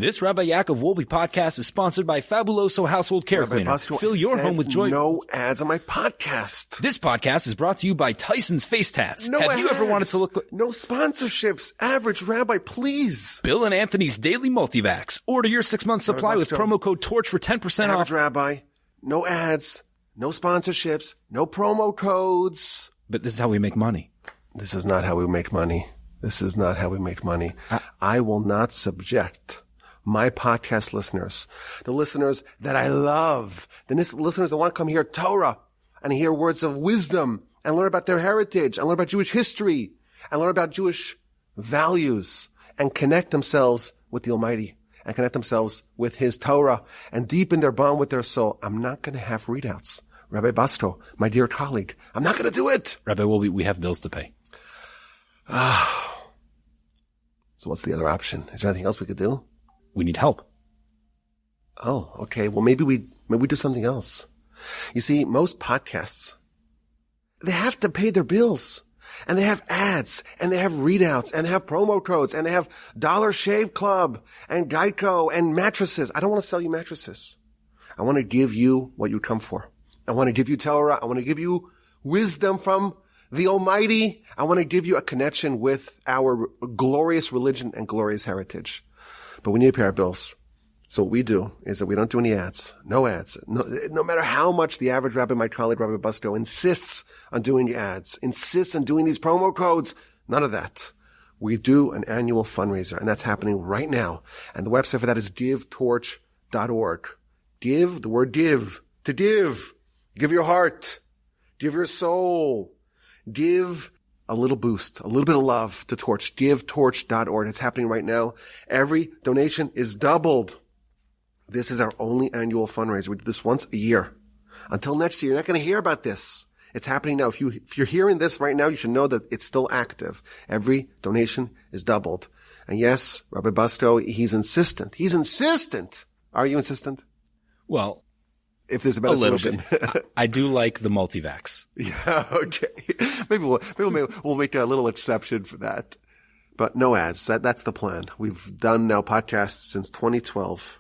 This Rabbi Yaakov Wolbe podcast is sponsored by Fabuloso Household Care Rabbi Cleaner. Buster, Fill your home with joy. No ads on my podcast. This podcast is brought to you by Tyson's Face Tats. No Have ads. you ever wanted to look like... No sponsorships. Average Rabbi, please. Bill and Anthony's Daily Multivax. Order your 6-month supply with promo code TORCH for 10% Average off. Rabbi, no ads, no sponsorships, no promo codes. But this is how we make money. This is not how we make money. This is not how we make money. I will not subject my podcast listeners, the listeners that I love, the listeners that want to come hear Torah and hear words of wisdom and learn about their heritage and learn about Jewish history and learn about Jewish values and connect themselves with the Almighty and connect themselves with His Torah and deepen their bond with their soul. I'm not going to have readouts. Rabbi Basto, my dear colleague, I'm not going to do it. Rabbi Wolbe, we have bills to pay. So what's the other option? Is there anything else we could do? We need help. Oh, okay. Well, maybe we do something else. You see, most podcasts, they have to pay their bills. And they have ads, and they have readouts, and they have promo codes, and they have Dollar Shave Club, and Geico, and mattresses. I don't want to sell you mattresses. I want to give you what you come for. I want to give you Torah. I want to give you wisdom from the Almighty. I want to give you a connection with our glorious religion and glorious heritage. But we need to pay our bills. So what we do is that we don't do any ads. No ads. No matter how much the average rabbi, my colleague, Rabbi Busto, insists on doing ads, insists on doing these promo codes, none of that. We do an annual fundraiser, and that's happening right now. And the website for that is givetorch.org. Give, the word give, to give. Give your heart. Give your soul. Give a little boost, a little bit of love to Torch. GiveTorch.org. It's happening right now. Every donation is doubled. This is our only annual fundraiser. We do this once a year. Until next year, you're not going to hear about this. It's happening now. If you're hearing this right now, you should know that it's still active. Every donation is doubled. And yes, Rabbi Busto, he's insistent. He's insistent. Are you insistent? Well, if there's a better little solution. bit. I do like the multivax. Yeah, okay. Maybe we'll make a little exception for that. But no ads. That's the plan. We've done now podcasts since 2012.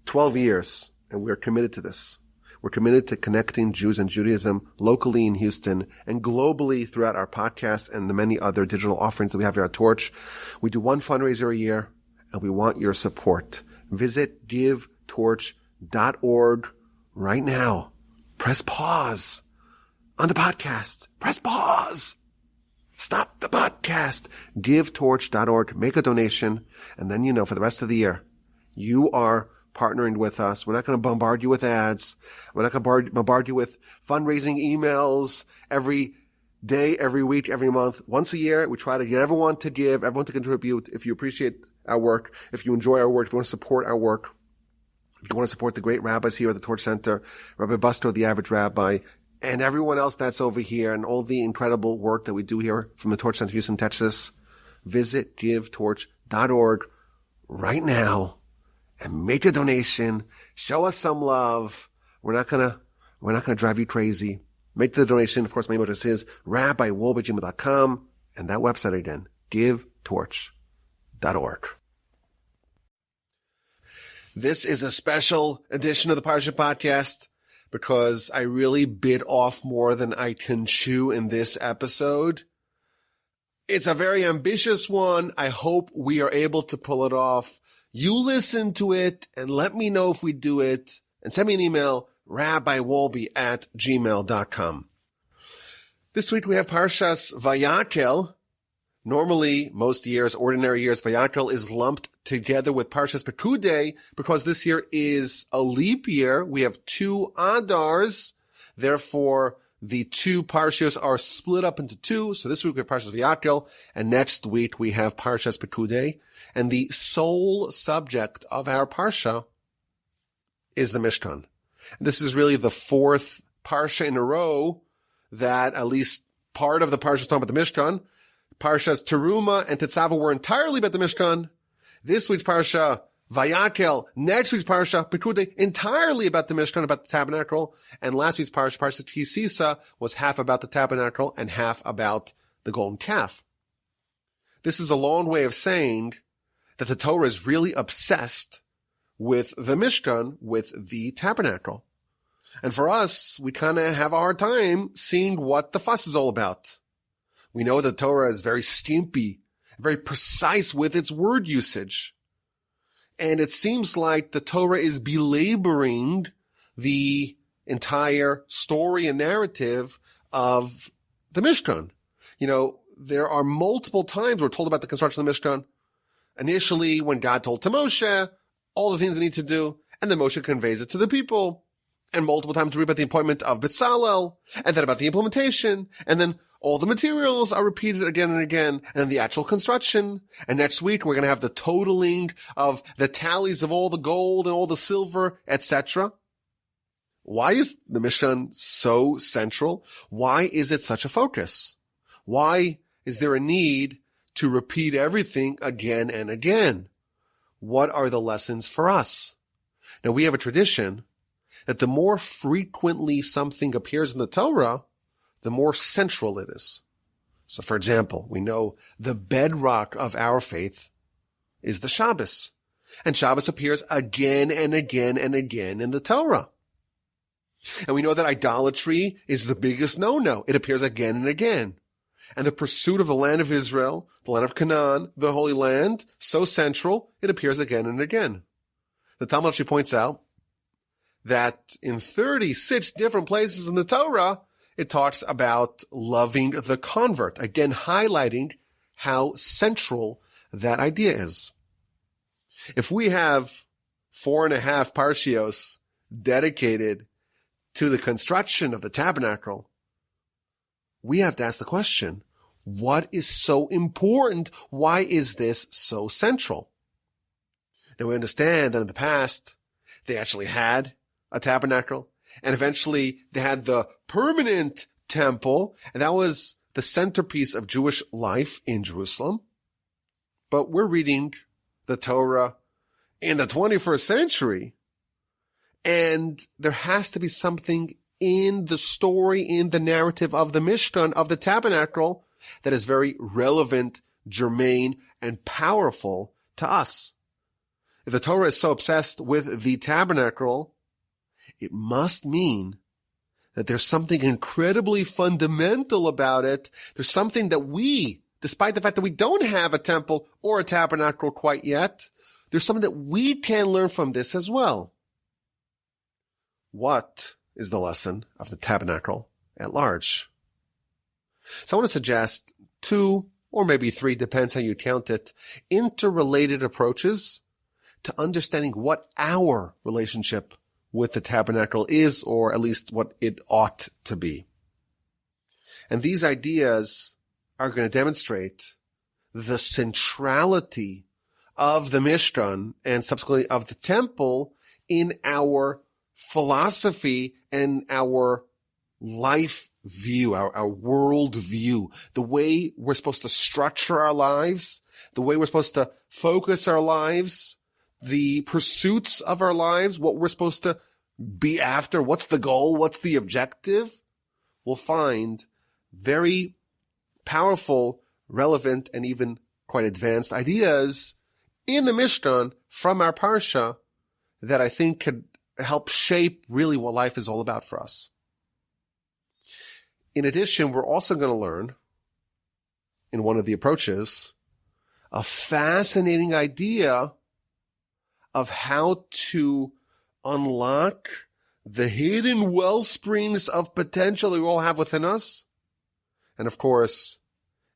12 years, and we're committed to this. We're committed to connecting Jews and Judaism locally in Houston and globally throughout our podcast and the many other digital offerings that we have here at Torch. We do one fundraiser a year, and we want your support. Visit givetorch.org right now. Press pause on the podcast. Press pause. Stop the podcast. GiveTorch.org. Make a donation, and then for the rest of the year, you are partnering with us. We're not going to bombard you with ads. We're not going to bombard you with fundraising emails every day, every week, every month. Once a year, we try to get everyone to give, everyone to contribute. If you appreciate our work, if you enjoy our work, if you want to support our work, if you want to support the great rabbis here at the Torch Center, Rabbi Busto, the average rabbi, and everyone else that's over here, and all the incredible work that we do here from the Torch Center, Houston, Texas, visit givetorch.org right now. And make a donation. Show us some love. We're not gonna drive you crazy. Make the donation. Of course, my email address is rabbiwolbe@gmail.com. And that website again, givetorch.org. This is a special edition of the Parsha Podcast because I really bit off more than I can chew in this episode. It's a very ambitious one. I hope we are able to pull it off. You listen to it and let me know if we do it, and send me an email, rabbiwolbe@gmail.com. This week we have Parshas Vayakhel. Normally, most years, ordinary years, Vayakhel is lumped together with Parshas Pekudei because this year is a leap year. We have 2 Adars. Therefore, the 2 Parshas are split up into 2. So this week we have Parshas Vayakhel, and next week we have Parshas Pekudei. And the sole subject of our Parsha is the Mishkan. This is really the 4th Parsha in a row that at least part of the Parsha is talking about the Mishkan. Parshas Teruma and Tetzaveh were entirely about the Mishkan. This week's Parsha, Vayakhel, next week's Parsha, Pekudei, entirely about the Mishkan, about the Tabernacle. And last week's Parsha, Parsha Kisisa, was half about the Tabernacle and half about the Golden Calf. This is a long way of saying that the Torah is really obsessed with the Mishkan, with the Tabernacle. And for us, we kind of have a hard time seeing what the fuss is all about. We know the Torah is very skimpy, very precise with its word usage. And it seems like the Torah is belaboring the entire story and narrative of the Mishkan. You know, there are multiple times we're told about the construction of the Mishkan. Initially, when God told to Moshe all the things they need to do, and then Moshe conveys it to the people. And multiple times we read about the appointment of Bezalel, and then about the implementation, and then all the materials are repeated again and again, and then the actual construction. And next week we're going to have the totaling of the tallies of all the gold and all the silver, etc. Why is the Mishkan so central? Why is it such a focus? Why is there a need to repeat everything again and again? What are the lessons for us? Now, we have a tradition that the more frequently something appears in the Torah, the more central it is. So, for example, we know the bedrock of our faith is the Shabbos. And Shabbos appears again and again and again in the Torah. And we know that idolatry is the biggest no-no. It appears again and again. And the pursuit of the land of Israel, the land of Canaan, the Holy Land, so central, it appears again and again. The Talmud actually points out that in 36 different places in the Torah, it talks about loving the convert, again highlighting how central that idea is. If we have 4.5 parshios dedicated to the construction of the tabernacle, we have to ask the question, what is so important? Why is this so central? Now we understand that in the past, they actually had a tabernacle, and eventually they had the permanent temple, and that was the centerpiece of Jewish life in Jerusalem. But we're reading the Torah in the 21st century, and there has to be something in the story, in the narrative of the Mishkan, of the tabernacle, that is very relevant, germane, and powerful to us. If the Torah is so obsessed with the tabernacle, it must mean that there's something incredibly fundamental about it. There's something that we, despite the fact that we don't have a temple or a tabernacle quite yet, there's something that we can learn from this as well. What is the lesson of the tabernacle at large? So I want to suggest 2 or maybe 3, depends how you count it, interrelated approaches to understanding what our relationship with the tabernacle is, or at least what it ought to be. And these ideas are going to demonstrate the centrality of the Mishkan and subsequently of the temple in our philosophy and our life view, our world view, the way we're supposed to structure our lives, the way we're supposed to focus our lives, the pursuits of our lives, what we're supposed to be after, what's the goal, what's the objective. We'll find very powerful, relevant, and even quite advanced ideas in the Mishkan from our Parsha that I think could help shape really what life is all about for us. In addition, we're also going to learn, in one of the approaches, a fascinating idea of how to unlock the hidden well springs of potential that we all have within us. And of course,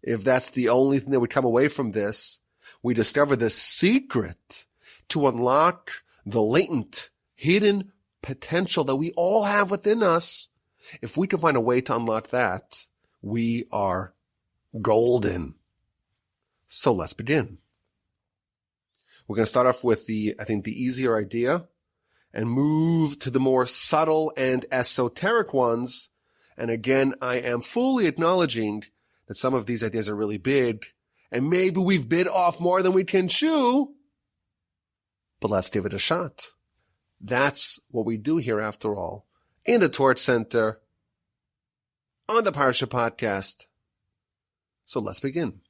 if that's the only thing that would come away from this, we discover the secret to unlock the latent, hidden potential that we all have within us. If we can find a way to unlock that, we are golden. So let's begin. We're going to start off with the easier idea and move to the more subtle and esoteric ones. And again, I am fully acknowledging that some of these ideas are really big, and maybe we've bit off more than we can chew, but let's give it a shot. That's what we do here, after all, in the Torah Center, on the Parsha Podcast. So let's begin.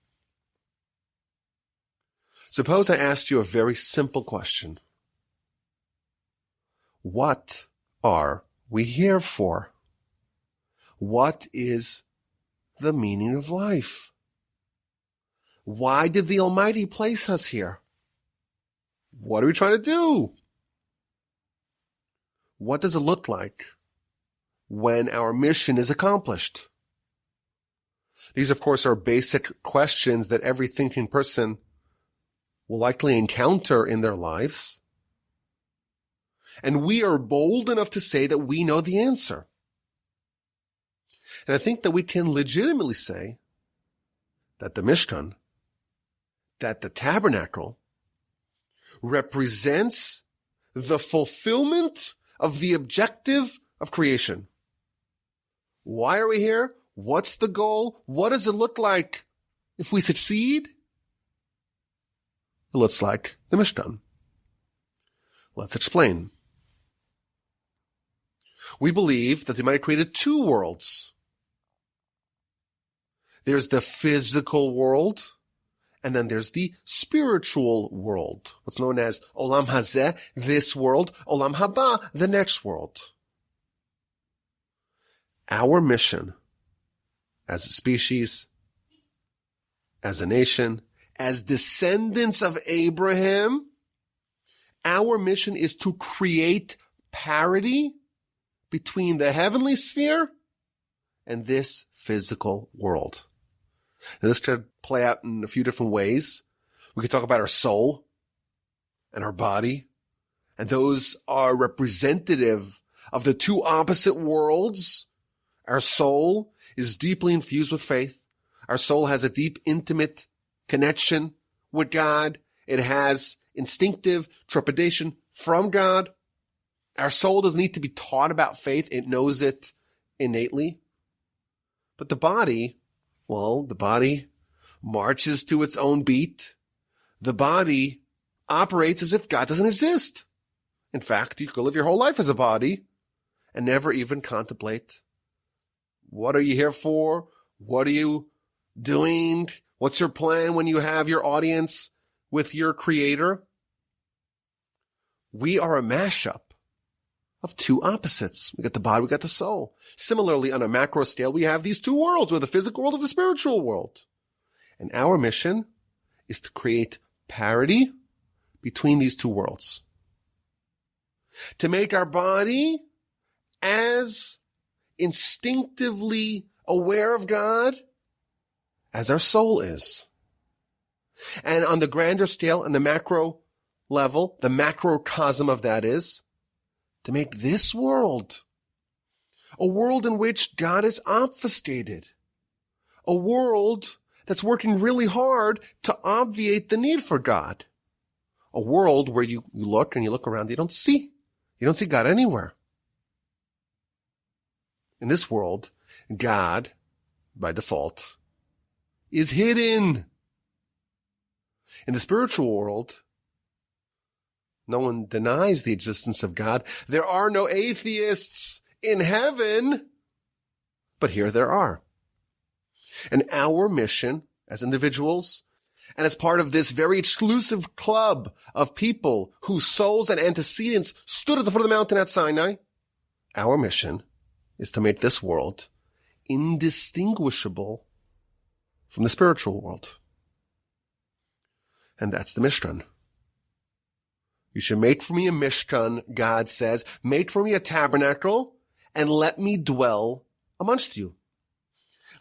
Suppose I asked you a very simple question. What are we here for? What is the meaning of life? Why did the Almighty place us here? What are we trying to do? What does it look like when our mission is accomplished? These, of course, are basic questions that every thinking person will likely encounter in their lives. And we are bold enough to say that we know the answer. And I think that we can legitimately say that the Mishkan, that the Tabernacle, represents the fulfillment of the objective of creation. Why are we here? What's the goal? What does it look like if we succeed? It looks like the Mishkan. Let's explain. We believe that the Almighty created two worlds. There's the physical world, and then there's the spiritual world, what's known as Olam Hazeh, this world, Olam Haba, the next world. Our mission as a species, as a nation, as descendants of Abraham, our mission is to create parity between the heavenly sphere and this physical world. Now, this could play out in a few different ways. We could talk about our soul and our body, and those are representative of the two opposite worlds. Our soul is deeply infused with faith. Our soul has a deep, intimate connection with God. It has instinctive trepidation from God. Our soul doesn't need to be taught about faith. It knows it innately. But the body, well, the body marches to its own beat. The body operates as if God doesn't exist. In fact, you could live your whole life as a body and never even contemplate, what are you here for? What are you doing? What's your plan when you have your audience with your Creator? We are a mashup of two opposites. We got the body, we got the soul. Similarly, on a macro scale, we have these two worlds, with the physical world and the spiritual world. And our mission is to create parity between these two worlds. To make our body as instinctively aware of God as our soul is. And on the grander scale and the macro level, the macrocosm of that is to make this world a world in which God is obfuscated, a world that's working really hard to obviate the need for God, a world where you look and you look around, you don't see God anywhere. In this world, God, by default, is hidden. In the spiritual world, no one denies the existence of God. There are no atheists in heaven, but here there are. And our mission as individuals, and as part of this very exclusive club of people whose souls and antecedents stood at the foot of the mountain at Sinai, our mission is to make this world indistinguishable from the spiritual world. And that's the Mishkan. You should make for me a Mishkan, God says. Make for me a tabernacle, and let me dwell amongst you.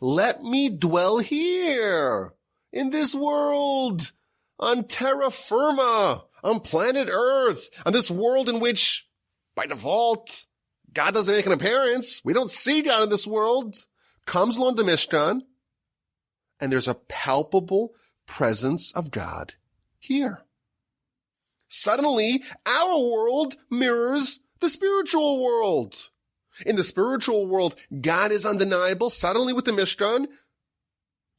Let me dwell here, in this world, on terra firma, on planet Earth, on this world in which, by default, God doesn't make an appearance. We don't see God in this world. Comes along the Mishkan, and there's a palpable presence of God here. Suddenly, our world mirrors the spiritual world. In the spiritual world, God is undeniable. Suddenly with the Mishkan,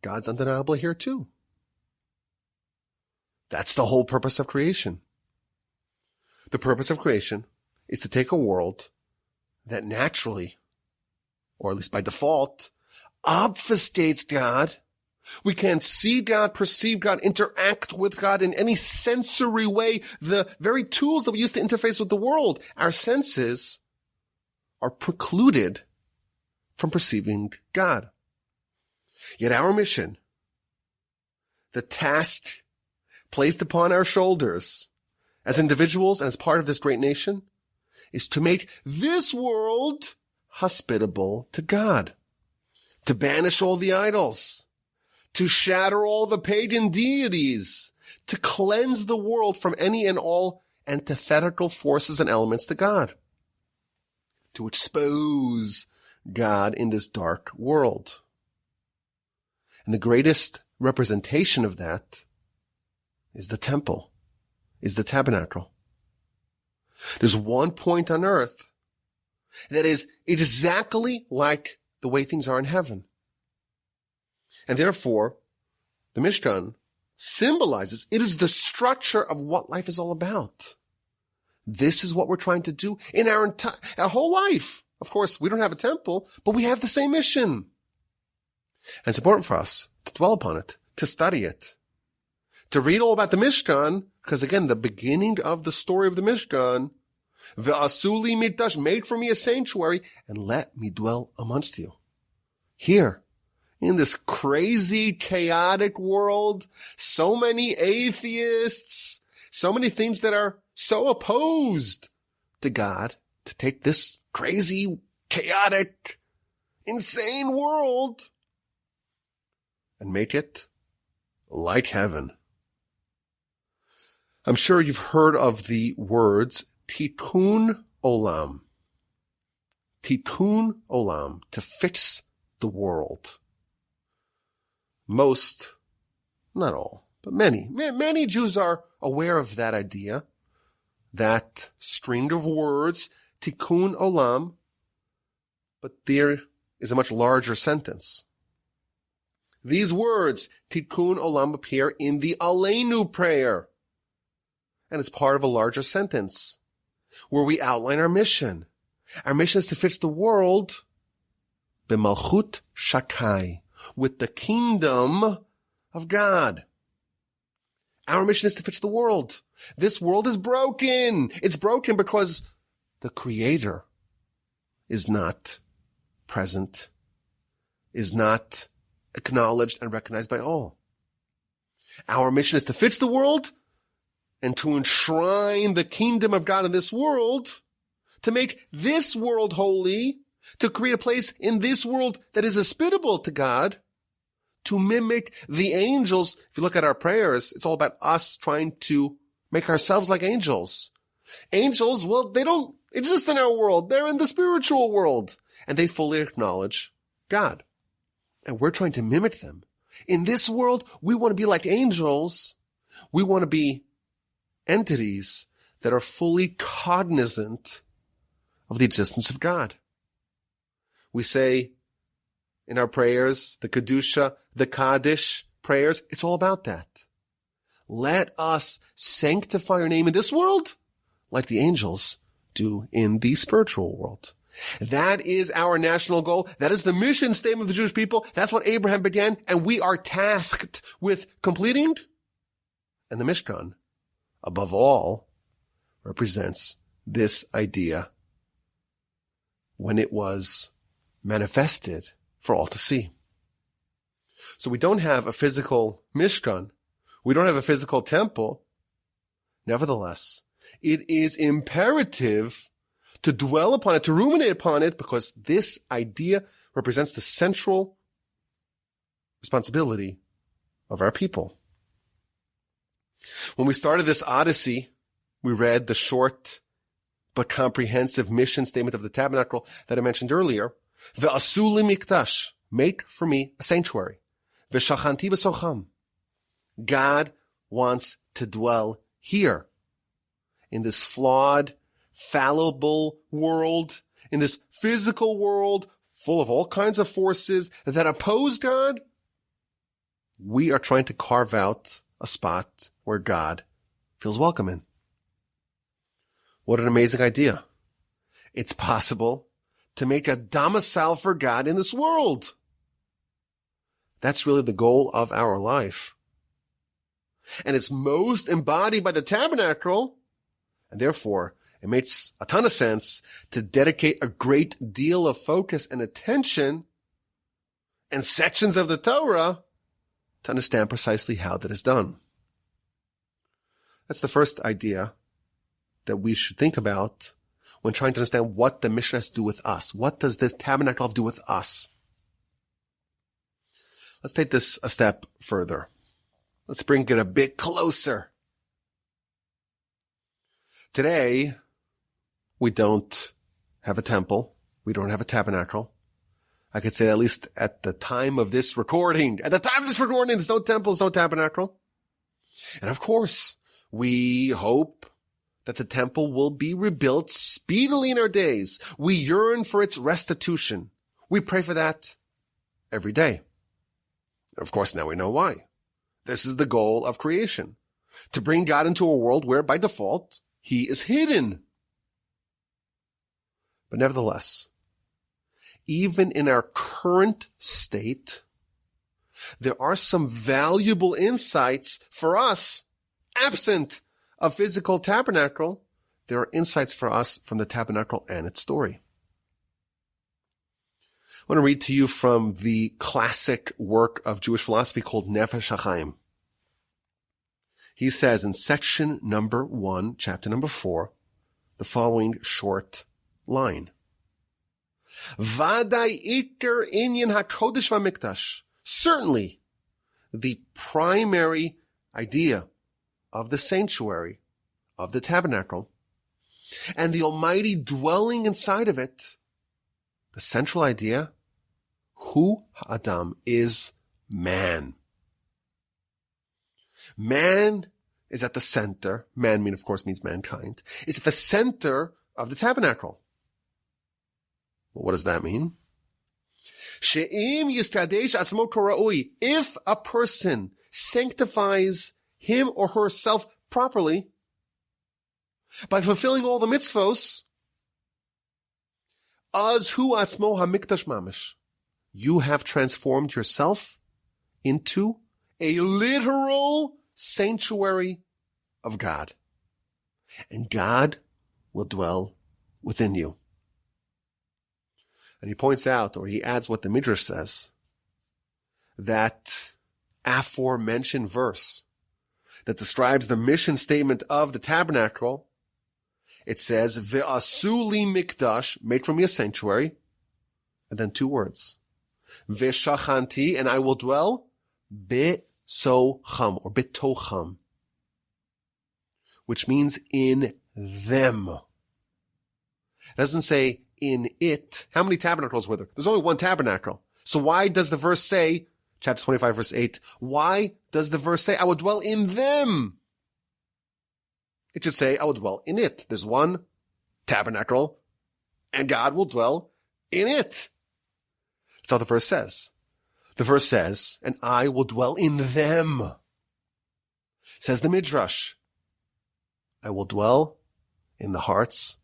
God's undeniable here too. That's the whole purpose of creation. The purpose of creation is to take a world that naturally, or at least by default, obfuscates God, We can't see God, perceive God, interact with God in any sensory way. The very tools that we use to interface with the world, our senses, are precluded from perceiving God. Yet our mission, the task placed upon our shoulders as individuals and as part of this great nation, is to make this world hospitable to God, to banish all the idols, to shatter all the pagan deities, to cleanse the world from any and all antithetical forces and elements to God, to expose God in this dark world. And the greatest representation of that is the temple, is the tabernacle. There's one point on earth that is exactly like the way things are in heaven. And therefore, the Mishkan symbolizes, it is the structure of what life is all about. This is what we're trying to do in our whole life. Of course, we don't have a temple, but we have the same mission. And it's important for us to dwell upon it, to study it, to read all about the Mishkan, because again, the beginning of the story of the Mishkan, Ve'asuli mikdash, make for me a sanctuary, and let me dwell amongst you. Here, in this crazy, chaotic world, so many atheists, so many things that are so opposed to God, to take this crazy, chaotic, insane world and make it like heaven. I'm sure you've heard of the words tikkun olam. Tikkun olam, to fix the world. Most, not all, but many Jews are aware of that idea, that string of words, tikkun olam, but there is a much larger sentence. These words, tikkun olam, appear in the Aleinu prayer, and it's part of a larger sentence where we outline our mission. Our mission is to fix the world b'malchut shakai, with the kingdom of God. Our mission is to fix the world. This world is broken. It's broken because the Creator is not present, is not acknowledged and recognized by all. Our mission is to fix the world and to enshrine the kingdom of God in this world, to make this world holy, to create a place in this world that is hospitable to God, to mimic the angels. If you look at our prayers, it's all about us trying to make ourselves like angels. Angels, well, they don't exist in our world. They're in the spiritual world, and they fully acknowledge God. And we're trying to mimic them. In this world, we want to be like angels. We want to be entities that are fully cognizant of the existence of God. We say in our prayers, the Kedusha, the Kaddish prayers, it's all about that. Let us sanctify your name in this world like the angels do in the spiritual world. That is our national goal. That is the mission statement of the Jewish people. That's what Abraham began, and we are tasked with completing. And the Mishkan, above all, represents this idea when it was manifested for all to see. So we don't have a physical Mishkan. We don't have a physical temple. Nevertheless, it is imperative to dwell upon it, to ruminate upon it, because this idea represents the central responsibility of our people. When we started this Odyssey, we read the short but comprehensive mission statement of the Tabernacle that I mentioned earlier. Ve'asuli mikdash, make for me a sanctuary. Ve'shachanti b'socham. God wants to dwell here, in this flawed, fallible world, in this physical world full of all kinds of forces that oppose God. We are trying to carve out a spot where God feels welcome in. What an amazing idea. It's possible to make a domicile for God in this world. That's really the goal of our life. And it's most embodied by the tabernacle, and therefore it makes a ton of sense to dedicate a great deal of focus and attention and sections of the Torah to understand precisely how that is done. That's the first idea that we should think about when trying to understand what the Mishnah has to do with us. What does this tabernacle have to do with us? Let's take this a step further. Let's bring it a bit closer. Today, we don't have a temple. We don't have a tabernacle. I could say at least at the time of this recording. At the time of this recording, there's no temple, there's no tabernacle. And of course, we hope that the temple will be rebuilt speedily in our days. We yearn for its restitution. We pray for that every day. Of course, now we know why. This is the goal of creation, to bring God into a world where, by default, he is hidden. But nevertheless, even in our current state, there are some valuable insights for us, absent a physical tabernacle. There are insights for us from the tabernacle and its story. I want to read to you from the classic work of Jewish philosophy called Nefesh HaChaim. He says in section number 1, chapter number 4, the following short line. Vadai ikar inyan hakodesh v'mikdash. Certainly, the primary idea of the sanctuary, of the tabernacle, and the Almighty dwelling inside of it, the central idea, Hu Ha'adam, is man. Man is at the center. Man, of course, means mankind. Is at the center of the tabernacle. Well, what does that mean? She'im yiskadesh atzmo kora'ui. If a person sanctifies him or herself properly by fulfilling all the mitzvos, az hu atzmo hamikdash mamish. You have transformed yourself into a literal sanctuary of God. And God will dwell within you. And he points out, or he adds what the Midrash says, that aforementioned verse that describes the mission statement of the tabernacle, it says, Ve'asu li mikdash, make for me a sanctuary, and then 2 words. Ve'shachanti, and I will dwell, be'socham, or betocham, which means in them. It doesn't say in it. How many tabernacles were there? There's only one tabernacle. So why does the verse say, chapter 25, verse 8, why does the verse say, I will dwell in them? It should say, I will dwell in it. There's one tabernacle, and God will dwell in it. That's how the verse says. The verse says, and I will dwell in them. Says the Midrash, I will dwell in the hearts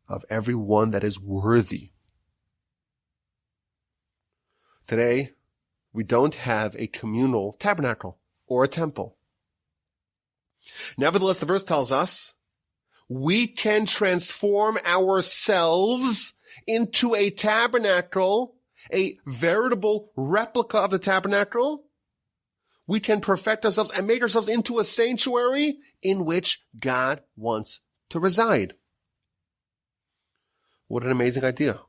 of everyone that is worthy. Today, we don't have a communal tabernacle or a temple. Nevertheless, the verse tells us we can transform ourselves into a tabernacle, a veritable replica of the tabernacle. We can perfect ourselves and make ourselves into a sanctuary in which God wants to reside. What an amazing idea.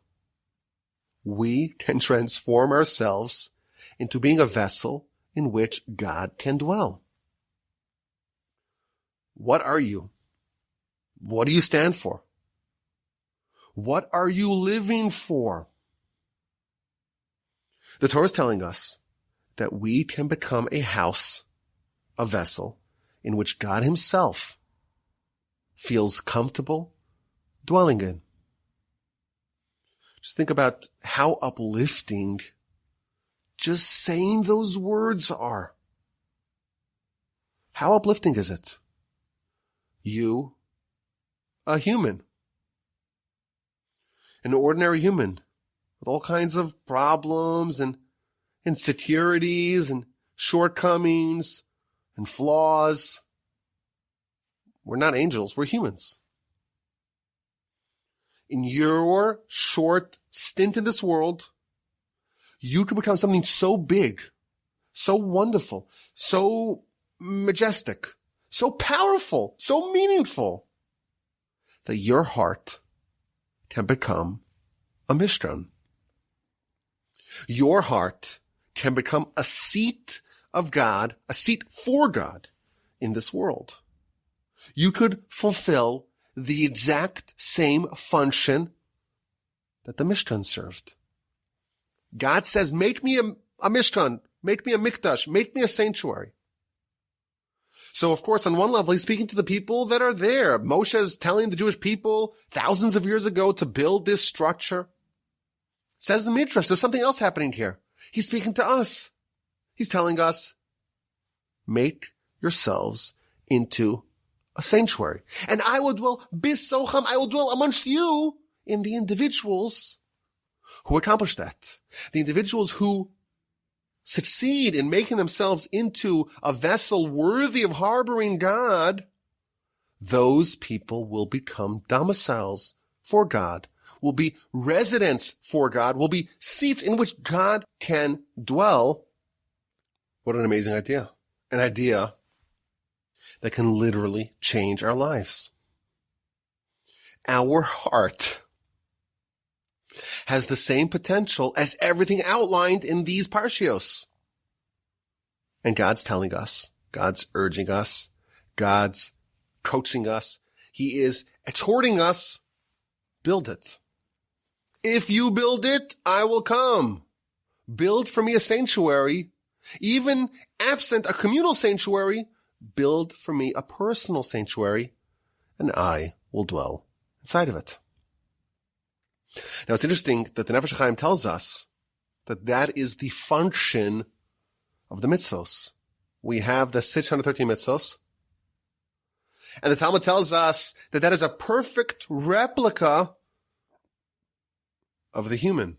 We can transform ourselves into being a vessel in which God can dwell. What are you? What do you stand for? What are you living for? The Torah is telling us that we can become a house, a vessel, in which God himself feels comfortable dwelling in. Just think about how uplifting just saying those words are. How uplifting is it? You, a human, an ordinary human with all kinds of problems and, insecurities and shortcomings and flaws. We're not angels, we're humans. In your short stint in this world, you can become something so big, so wonderful, so majestic, so powerful, so meaningful, that your heart can become a Mishkan. Your heart can become a seat of God, a seat for God in this world. You could fulfill the exact same function that the Mishkan served. God says, make me a Mishkan, make me a Mikdash, make me a sanctuary. So, of course, on one level, he's speaking to the people that are there. Moshe is telling the Jewish people thousands of years ago to build this structure. Says the Midrash, there's something else happening here. He's speaking to us. He's telling us, make yourselves into a sanctuary. And I will dwell, bisocham, I will dwell amongst you in the individuals who accomplish that. The individuals who succeed in making themselves into a vessel worthy of harboring God, those people will become domiciles for God, will be residents for God, will be seats in which God can dwell. What an amazing idea. An idea that can literally change our lives. Our heart has the same potential as everything outlined in these parshios. And God's telling us, God's urging us, God's coaching us, He is exhorting us, build it. If you build it, I will come. Build for me a sanctuary. Even absent a communal sanctuary, build for me a personal sanctuary, and I will dwell inside of it. Now, it's interesting that the Nefesh HaChaim tells us that that is the function of the mitzvos. We have the 613 mitzvos, and the Talmud tells us that that is a perfect replica of the human.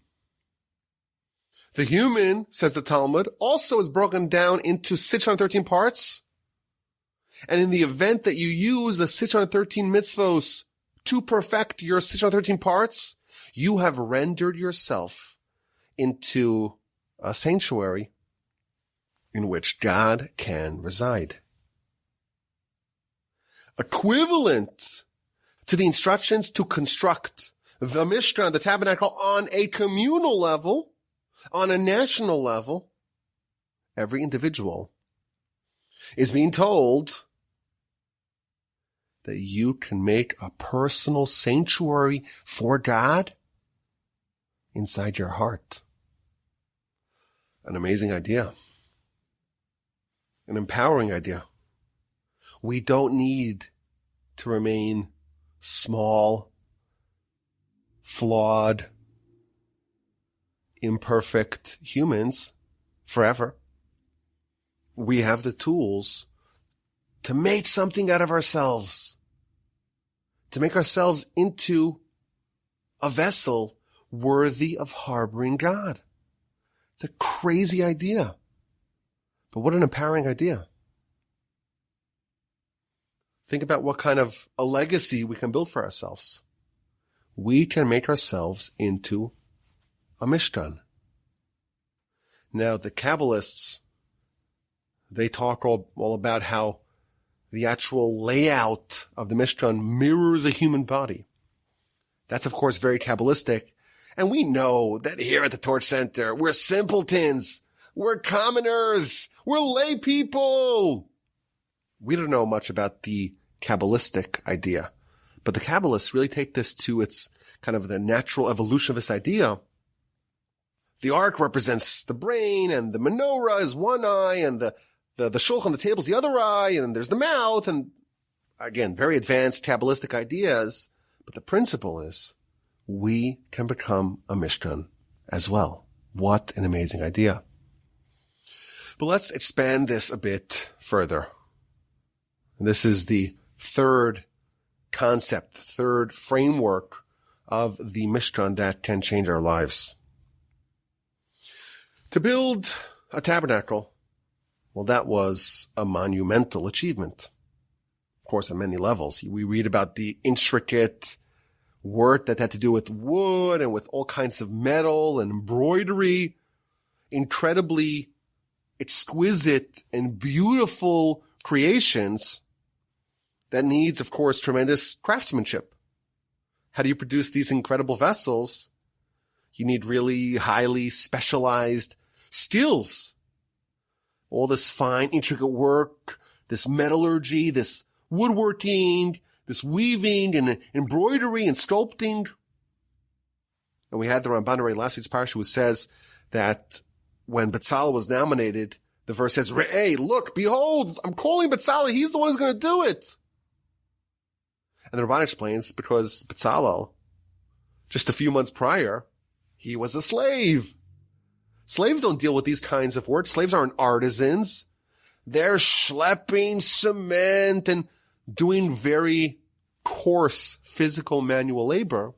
The human, says the Talmud, also is broken down into 613 parts, and in the event that you use the 613 mitzvos to perfect your 613 parts, you have rendered yourself into a sanctuary in which God can reside. Equivalent to the instructions to construct the Mishkan, the Tabernacle, on a communal level, on a national level, every individual is being told that you can make a personal sanctuary for God inside your heart. An amazing idea. An empowering idea. We don't need to remain small, flawed, imperfect humans forever. We have the tools to make something out of ourselves, to make ourselves into a vessel worthy of harboring God. It's a crazy idea, but what an empowering idea. Think about what kind of a legacy we can build for ourselves. We can make ourselves into a Mishkan. Now, the Kabbalists, they talk all about how the actual layout of the Mishkan mirrors a human body. That's, of course, very Kabbalistic. And we know that here at the Torch Center, we're simpletons. We're commoners. We're lay people. We don't know much about the Kabbalistic idea. But the Kabbalists really take this to its kind of the natural evolution of this idea. The ark represents the brain, and the menorah is one eye, and the shulchan, the table, is the other eye, and then there's the mouth, and again, very advanced Kabbalistic ideas. But the principle is we can become a Mishkan as well. What an amazing idea. But let's expand this a bit further. And this is the third concept, the third framework of the Mishkan that can change our lives. To build a tabernacle, well, that was a monumental achievement. Of course, on many levels. We read about the intricate work that had to do with wood and with all kinds of metal and embroidery, incredibly exquisite and beautiful creations that needs, of course, tremendous craftsmanship. How do you produce these incredible vessels? You need really highly specialized skills. All this fine, intricate work, this metallurgy, this woodworking, this weaving and embroidery and sculpting. And we had the Ramban already last week's parsha, who says that when Bezalel was nominated, the verse says, "Hey, look, behold, I'm calling Bezalel. He's the one who's going to do it." And the Ramban explains because Bezalel, just a few months prior, he was a slave. Slaves don't deal with these kinds of work. Slaves aren't artisans. They're schlepping cement and doing very coarse physical manual labor.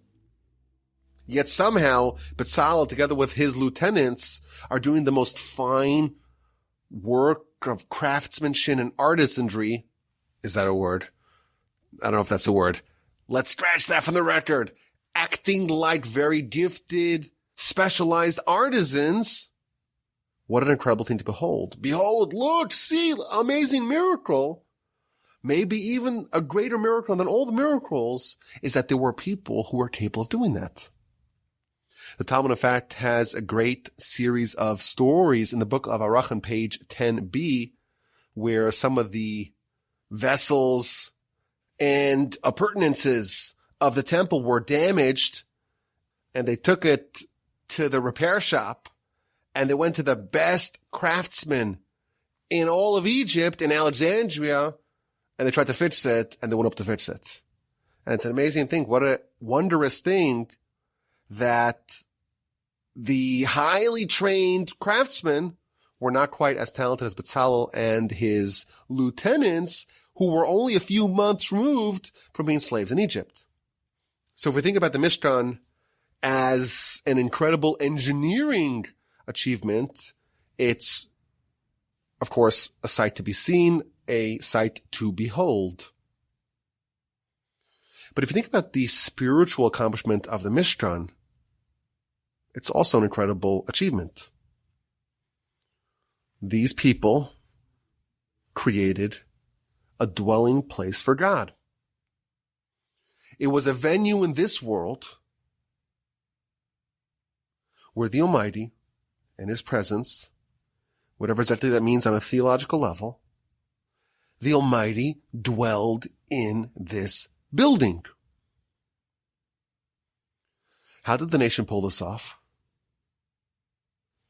Yet somehow Bezalel, together with his lieutenants, are doing the most fine work of craftsmanship and artisanry. Is that a word? I don't know if that's a word. Let's scratch that from the record. Acting like very gifted, specialized artisans. What an incredible thing to behold. Behold, look, see, amazing miracle. Maybe even a greater miracle than all the miracles is that there were people who were capable of doing that. The Talmud, in fact, has a great series of stories in the book of Vayakhel, page 10b, where some of the vessels and appurtenances of the temple were damaged, and they took it to the repair shop, and they went to the best craftsmen in all of Egypt, in Alexandria, and they tried to fix it, and they went up to fix it. And it's an amazing thing. What a wondrous thing that the highly trained craftsmen were not quite as talented as Bezalel and his lieutenants, who were only a few months removed from being slaves in Egypt. So if we think about the Mishkan as an incredible engineering achievement, it's, of course, a sight to be seen, a sight to behold. But if you think about the spiritual accomplishment of the Mishkan, it's also an incredible achievement. These people created a dwelling place for God. It was a venue in this world where the Almighty and His presence, whatever exactly that means on a theological level, the Almighty dwelled in this building. How did the nation pull this off?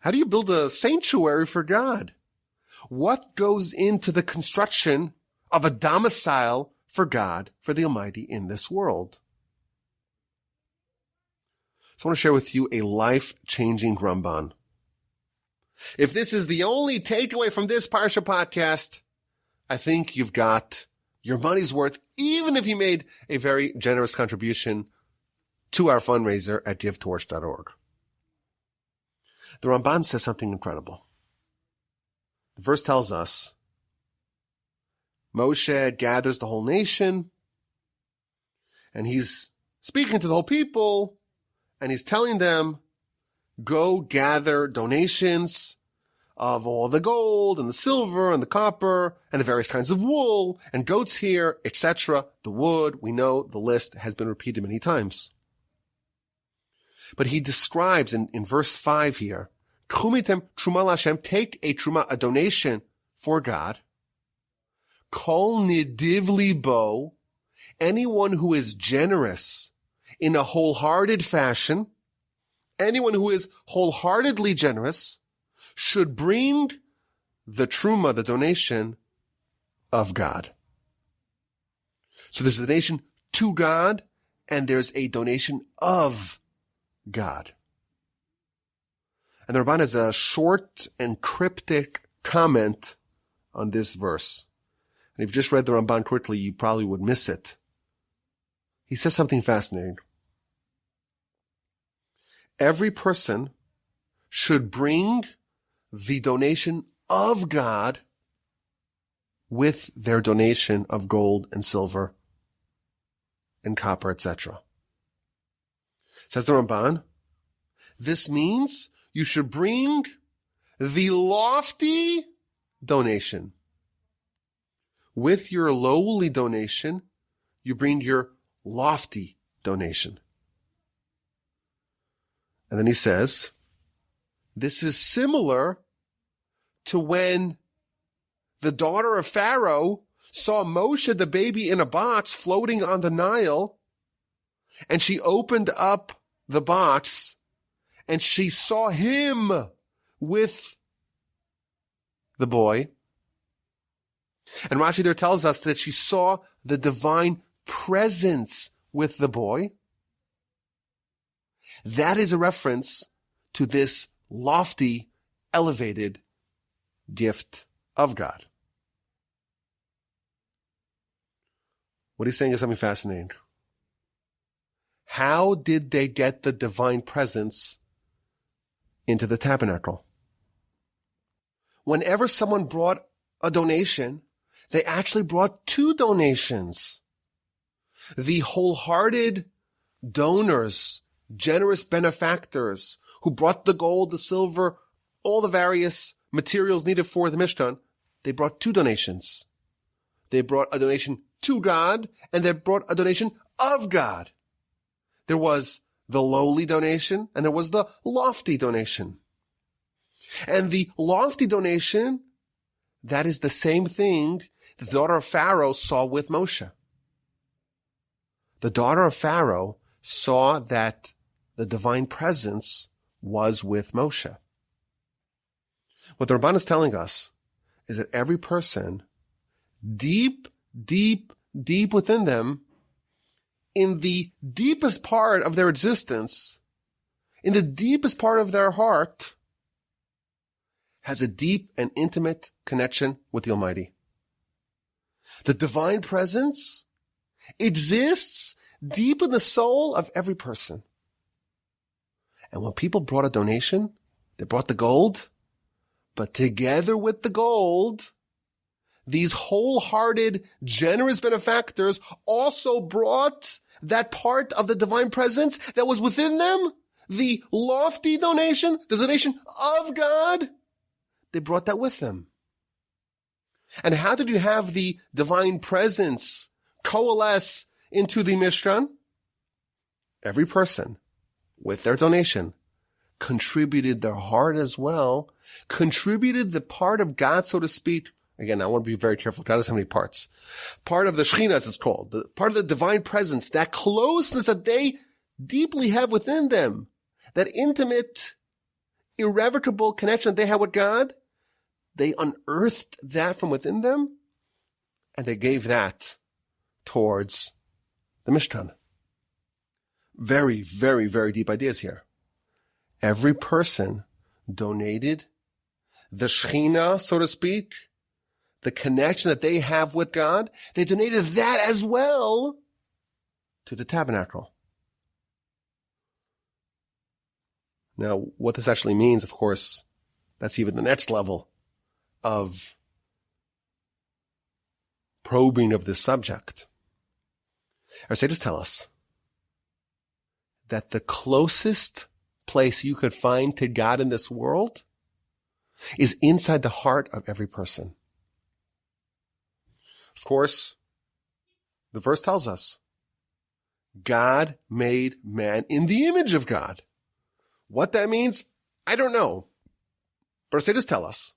How do you build a sanctuary for God? What goes into the construction of a domicile for God, for the Almighty in this world? So I want to share with you a life-changing Ramban. If this is the only takeaway from this Parsha podcast, I think you've got your money's worth, even if you made a very generous contribution to our fundraiser at givetorch.org. The Ramban says something incredible. The verse tells us Moshe gathers the whole nation, and he's speaking to the whole people, and he's telling them, go gather donations of all the gold and the silver and the copper and the various kinds of wool and goat's hair, etc. The wood, we know the list has been repeated many times. But he describes in verse 5 here, Chumitem truma l'Hashem, take a truma, a donation for God. Kol nidiv libo, anyone who is generous in a wholehearted fashion, anyone who is wholeheartedly generous should bring the truma, the donation of God. So there's a donation to God, and there's a donation of God. And the Ramban has a short and cryptic comment on this verse. And if you just read the Ramban quickly, you probably would miss it. He says something fascinating. Every person should bring the donation of God with their donation of gold and silver and copper, etc. Says the Ramban, this means you should bring the lofty donation. With your lowly donation, you bring your lofty donation. And then he says, this is similar to when the daughter of Pharaoh saw Moshe, the baby, in a box floating on the Nile, and she opened up the box and she saw him with the boy. And Rashi there tells us that she saw the divine presence with the boy. That is a reference to this lofty, elevated gift of God. What he's saying is something fascinating. How did they get the divine presence into the tabernacle? Whenever someone brought a donation, they actually brought two donations. The wholehearted donors, generous benefactors who brought the gold, the silver, all the various materials needed for the Mishkan, they brought two donations. They brought a donation to God, and they brought a donation of God. There was the lowly donation, and there was the lofty donation. And the lofty donation, that is the same thing the daughter of Pharaoh saw with Moshe. The daughter of Pharaoh saw that the divine presence was with Moshe. What the Ramban is telling us is that every person, deep within them, in the deepest part of their existence, in the deepest part of their heart, has a deep and intimate connection with the Almighty. The divine presence exists deep in the soul of every person. And when people brought a donation, they brought the gold, but together with the gold, these wholehearted, generous benefactors also brought that part of the divine presence that was within them, the lofty donation, the donation of God. They brought that with them. And how did you have the divine presence coalesce into the Mishkan? Every person, with their donation, contributed their heart as well, contributed the part of God, so to speak. Again, I want to be very careful. God has so many parts. Part of the Shekhinah, as it's called, the part of the divine presence, that closeness that they deeply have within them, that intimate, irrevocable connection that they have with God, they unearthed that from within them, and they gave that towards the Mishkan. Very, very, very deep ideas here. Every person donated the Shekhinah, so to speak, the connection that they have with God. They donated that as well to the tabernacle. Now, what this actually means, of course, that's even the next level of probing of this subject. Our sages tell us that the closest place you could find to God in this world is inside the heart of every person. Of course, the verse tells us God made man in the image of God. What that means, I don't know. But our sages tell us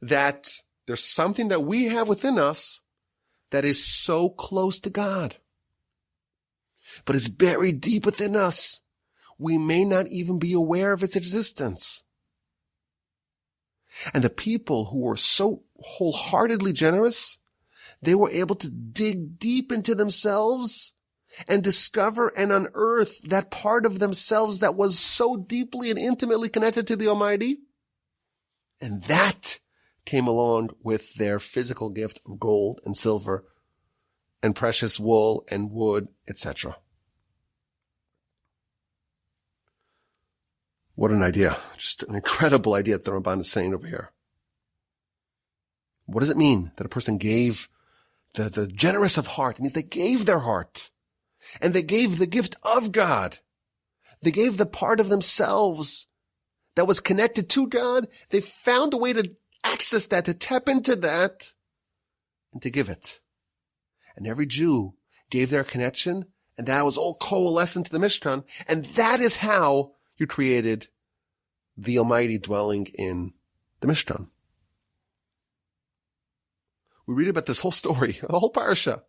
that there's something that we have within us that is so close to God. But it's buried deep within us. We may not even be aware of its existence. And the people who were so wholeheartedly generous, they were able to dig deep into themselves and discover and unearth that part of themselves that was so deeply and intimately connected to the Almighty. And that came along with their physical gift of gold and silver and precious wool and wood, etc. What an idea. Just an incredible idea that the Ramban is saying over here. What does it mean that a person gave the generous of heart? It means they gave their heart. And they gave the gift of God. They gave the part of themselves that was connected to God. They found a way to access that, to tap into that, and to give it. And every Jew gave their connection, and that was all coalesced into the Mishkan. And that is how you created the Almighty dwelling in the Mishkan. We read about this whole story, the whole parsha.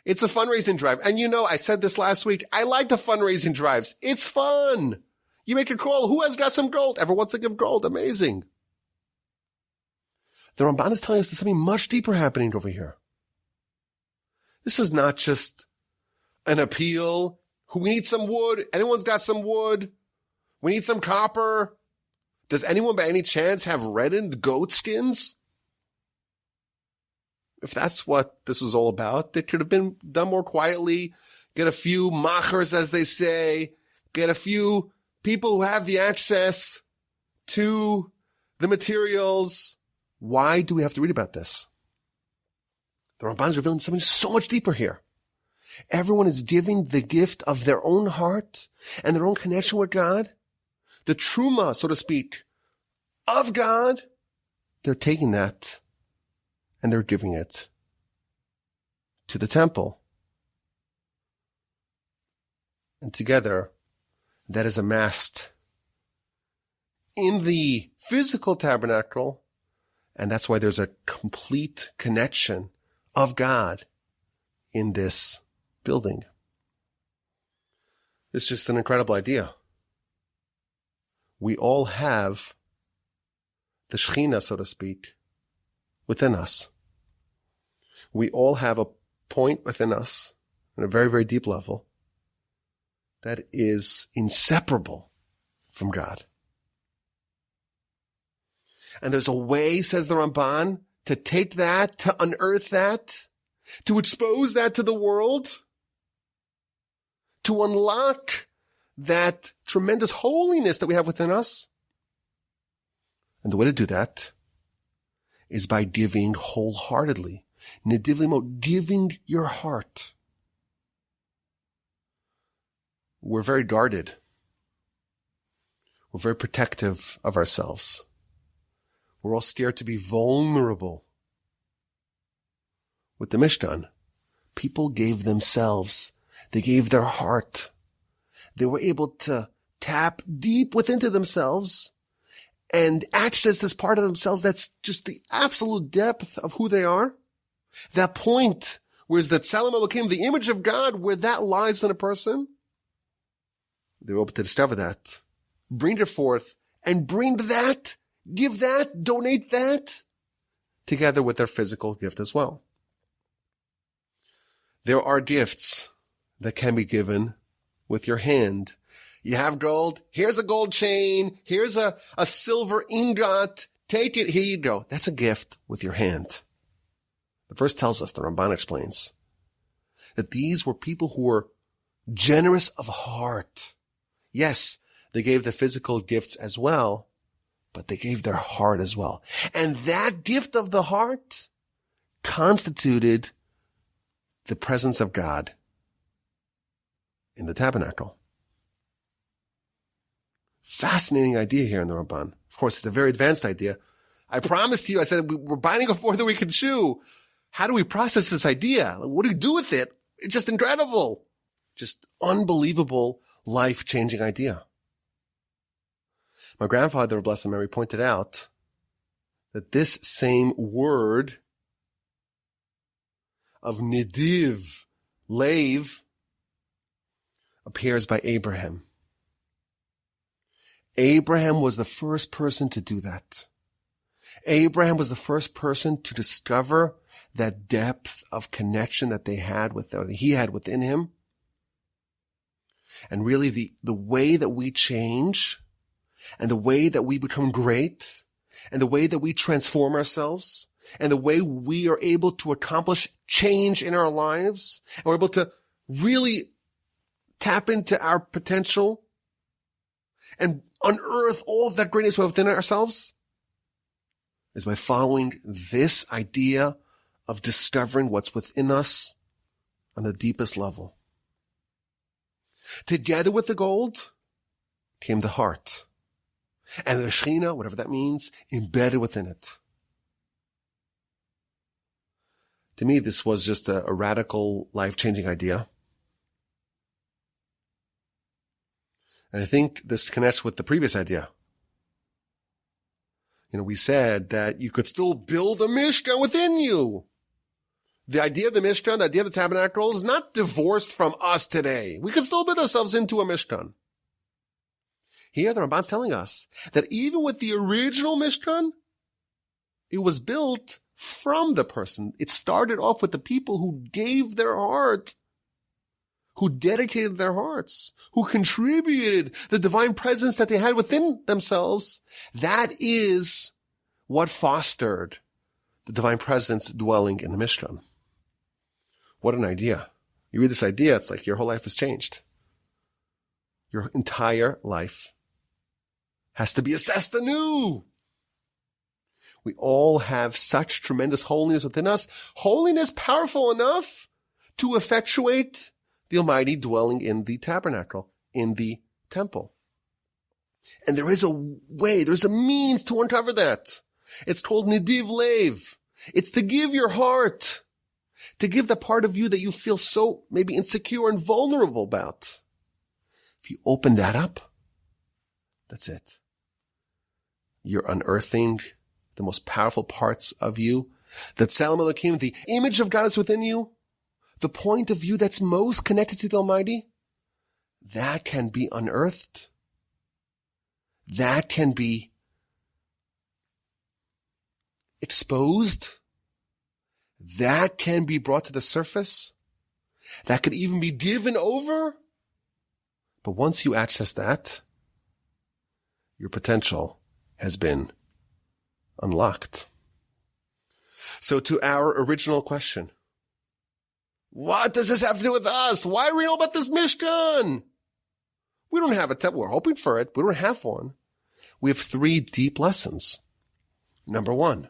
It's a fundraising drive. And I said this last week, I like the fundraising drives. It's fun. You make a call. Who has got some gold? Everyone wants to give gold. Amazing. The Ramban is telling us there's something much deeper happening over here. This is not just an appeal. We need some wood. Anyone's got some wood. We need some copper. Does anyone by any chance have reddened goat skins? If that's what this was all about, it could have been done more quietly. Get a few machers, as they say. Get a few people who have the access to the materials. Why do we have to read about this? The Ramban is revealing something so much deeper here. Everyone is giving the gift of their own heart and their own connection with God. The truma, so to speak, of God. They're taking that and they're giving it to the temple. And together, that is amassed in the physical tabernacle, and that's why there's a complete connection of God in this building. It's just an incredible idea. We all have the Shekhinah, so to speak, within us. We all have a point within us on a very, very deep level that is inseparable from God. And there's a way, says the Ramban, to take that, to unearth that, to expose that to the world, to unlock that tremendous holiness that we have within us. And the way to do that is by giving wholeheartedly. Nediv limo, giving your heart. We're very guarded. We're very protective of ourselves. We're all scared to be vulnerable. With the Mishkan, people gave themselves. They gave their heart. They were able to tap deep within to themselves and access this part of themselves that's just the absolute depth of who they are. That point where is that Tzelem Elokim, the image of God, where that lies in a person. They were able to discover that, bring it forth, and bring that, give that, donate that, together with their physical gift as well. There are gifts that can be given with your hand. You have gold. Here's a gold chain. Here's a silver ingot. Take it. Here you go. That's a gift with your hand. The verse tells us, the Ramban explains, that these were people who were generous of heart. Yes, they gave the physical gifts as well, but they gave their heart as well. And that gift of the heart constituted the presence of God in the tabernacle. Fascinating idea here in the Ramban. Of course, it's a very advanced idea. I promised you, I said, we're biting off more than we can chew. How do we process this idea? What do we do with it? It's just incredible. Just unbelievable, life-changing idea. My grandfather, blessed memory, pointed out that this same word of nidiv, lave, appears by Abraham. Abraham was the first person to do that. Abraham was the first person to discover that depth of connection that he had within him. And really the way that we change and the way that we become great and the way that we transform ourselves and the way we are able to accomplish change in our lives and we're able to really tap into our potential and unearth all of that greatness within ourselves is by following this idea of discovering what's within us on the deepest level. Together with the gold came the heart, and the Shekhinah, whatever that means, embedded within it. To me, this was just a radical, life-changing idea. And I think this connects with the previous idea. We said that you could still build a Mishkan within you. The idea of the Mishkan, the idea of the Tabernacle is not divorced from us today. We can still build ourselves into a Mishkan. Here, the Ramban's telling us that even with the original Mishkan, it was built from the person. It started off with the people who gave their heart, who dedicated their hearts, who contributed the divine presence that they had within themselves. That is what fostered the divine presence dwelling in the Mishkan. What an idea. You read this idea, it's like your whole life has changed. Your entire life has to be assessed anew. We all have such tremendous holiness within us. Holiness powerful enough to effectuate the Almighty dwelling in the tabernacle, in the temple. And there is a way, there's a means to uncover that. It's called Nidiv Lev. It's to give your heart, to give the part of you that you feel so maybe insecure and vulnerable about. If you open that up, that's it. You're unearthing the most powerful parts of you. The Tzelem Elokim, the image of God is within you. The point of view that's most connected to the Almighty, that can be unearthed. That can be exposed. That can be brought to the surface. That could even be given over. But once you access that, your potential has been unlocked. So to our original question, what does this have to do with us? Why are we all about this Mishkan? We don't have a temple. We're hoping for it, but we don't have one. We have 3 deep lessons. Number 1,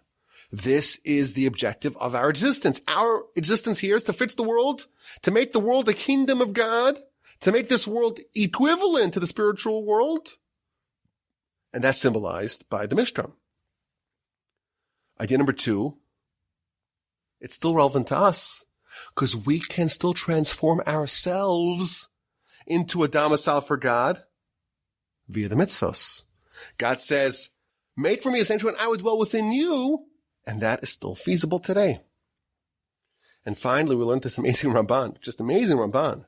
this is the objective of our existence. Our existence here is to fix the world, to make the world a kingdom of God, to make this world equivalent to the spiritual world. And that's symbolized by the Mishkan. Idea number 2, it's still relevant to us because we can still transform ourselves into a domicile for God via the mitzvos. God says, make for me a sanctuary and I would dwell within you. And that is still feasible today. And finally, we learned this amazing Ramban, just amazing Ramban.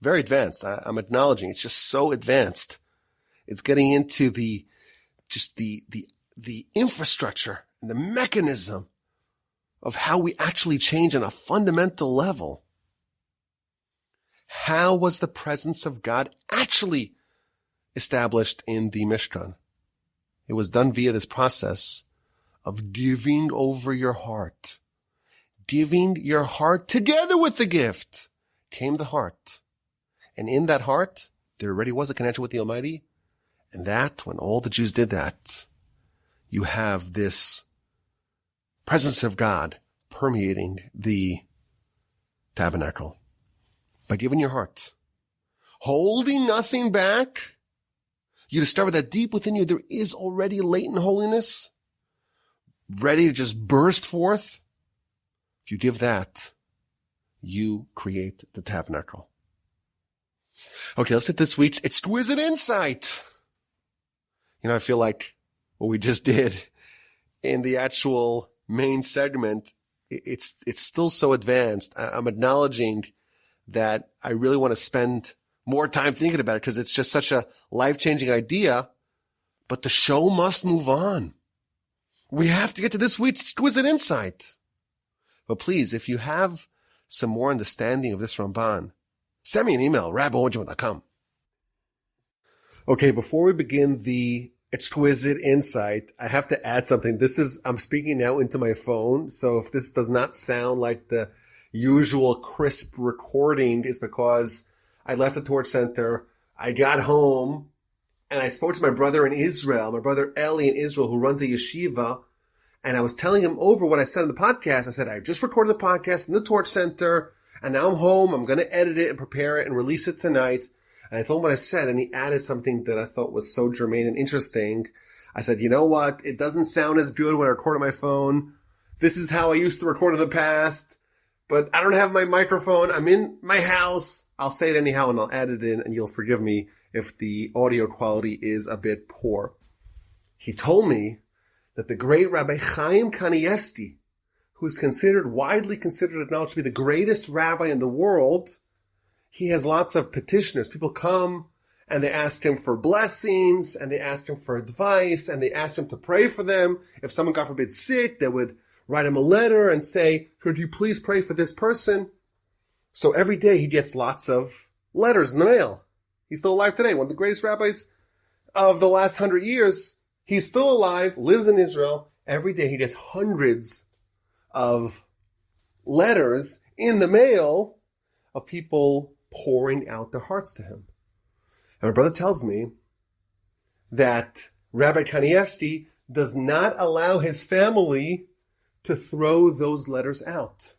Very advanced. I'm acknowledging it's just so advanced. It's getting into the infrastructure and the mechanism of how we actually change on a fundamental level. How was the presence of God actually established in the Mishkan? It was done via this process of giving over your heart. Giving your heart together with the gift came the heart. And in that heart, there already was a connection with the Almighty. And that, when all the Jews did that, you have this presence of God permeating the tabernacle. By giving your heart, holding nothing back, you discover that deep within you there is already latent holiness, ready to just burst forth. If you give that, you create the tabernacle. Okay, let's hit this week's exquisite insight. I feel like what we just did in the actual main segment, it's still so advanced. I'm acknowledging that I really want to spend more time thinking about it because it's just such a life-changing idea, but the show must move on. We have to get to this week's exquisite insight. But please, if you have some more understanding of this Ramban, send me an email, rabbi@wajima.com. Okay, before we begin the exquisite insight, I have to add something. I'm speaking now into my phone, so if this does not sound like the usual crisp recording, it's because I left the Torch Center, I got home, And I spoke to my brother in Israel, my brother Eli in Israel, who runs a yeshiva. And I was telling him over what I said in the podcast. I said, I just recorded the podcast in the Torch Center, and now I'm home. I'm going to edit it and prepare it and release it tonight. And I told him what I said, and he added something that I thought was so germane and interesting. I said, you know what? It doesn't sound as good when I record on my phone. This is how I used to record in the past, but I don't have my microphone. I'm in my house. I'll say it anyhow, and I'll add it in, and you'll forgive me if the audio quality is a bit poor. He told me that the great Rabbi Chaim Kanievsky, who's widely considered acknowledged to be the greatest rabbi in the world, he has lots of petitioners. People come and they ask him for blessings, and they ask him for advice, and they ask him to pray for them. If someone, God forbid, sick, they would write him a letter and say, could you please pray for this person? So every day he gets lots of letters in the mail. He's still alive today, one of the greatest rabbis of the last 100 years. He's still alive, lives in Israel. Every day he gets hundreds of letters in the mail of people pouring out their hearts to him. And my brother tells me that Rabbi Kanievsky does not allow his family to throw those letters out.